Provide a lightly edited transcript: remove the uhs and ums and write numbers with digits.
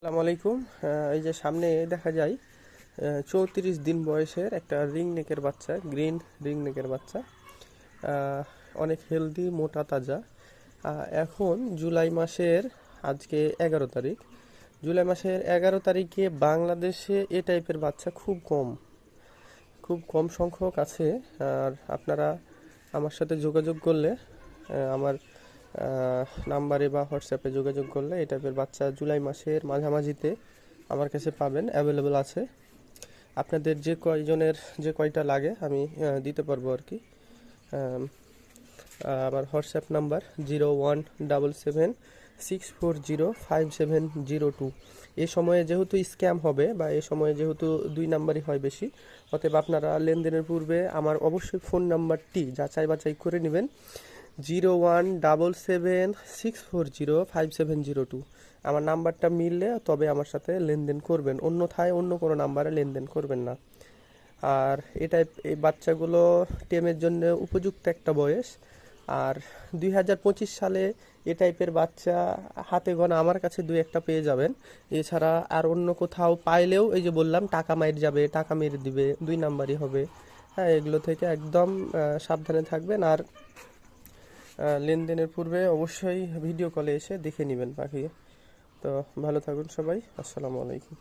আসসালামু আলাইকুম। এই যে সামনে দেখা যায় 34 দিন বয়সের একটা রিং নেকের বাচ্চা, গ্রিন রিং নেকের বাচ্চা। আহ, অনেক হেলদি, মোটা তাজা। এখন জুলাই মাসের আজকে 11 তারিখ। জুলাই মাসের 11 তারিখে বাংলাদেশে এ টাইপের বাচ্চা খুব কম, খুব কম সংখ্যক আছে। আর আপনারা আমার সাথে যোগাযোগ করলে, আমার নাম্বারে বা হোয়াটসঅ্যাপে যোগাযোগ করলে এই টাইপের বাচ্চা জুলাই মাসের মাঝামাঝিতে আমার কাছে পাবেন, অ্যাভেলেবল আছে। আপনাদের যে কয়জনের যে কয়টা লাগে আমি দিতে পারবো আর কি। আম, আমার হোয়াটসঅ্যাপ নাম্বার 017764057002। এ সময়ে যেহেতু স্ক্যাম হবে বা এ সময়ে যেহেতু দুই নাম্বারই হয় বেশি, অতএব আপনারা লেনদেনের পূর্বে আমার অবশ্যই ফোন নাম্বারটি যাচাই বাছাই করে নেবেন। 017764057002। আমার নাম্বারটা মিললে তবে আমার সাথে লেনদেন করবেন, অন্যথায় অন্য কোনো নাম্বারে লেনদেন করবেন না। আর এই বাচ্চাগুলো টেমের জন্য উপযুক্ত একটা বয়স। আর 2025 সালে এ টাইপের বাচ্চা হাতে গোনা আমার কাছে দুই একটা পেয়ে যাবেন। এছাড়া আর অন্য কোথাও পাইলেও এই যে বললাম, টাকা মাইর যাবে, টাকা মেরে দিবে, দুই নাম্বারই হবে। হ্যাঁ, এগুলো থেকে একদম সাবধানে থাকবেন। আর লেনদেনের পূর্বে অবশ্যই ভিডিও কলে এসে দেখে নেবেন পাখি। তো ভালো থাকুন সবাই। আসসালামু আলাইকুম।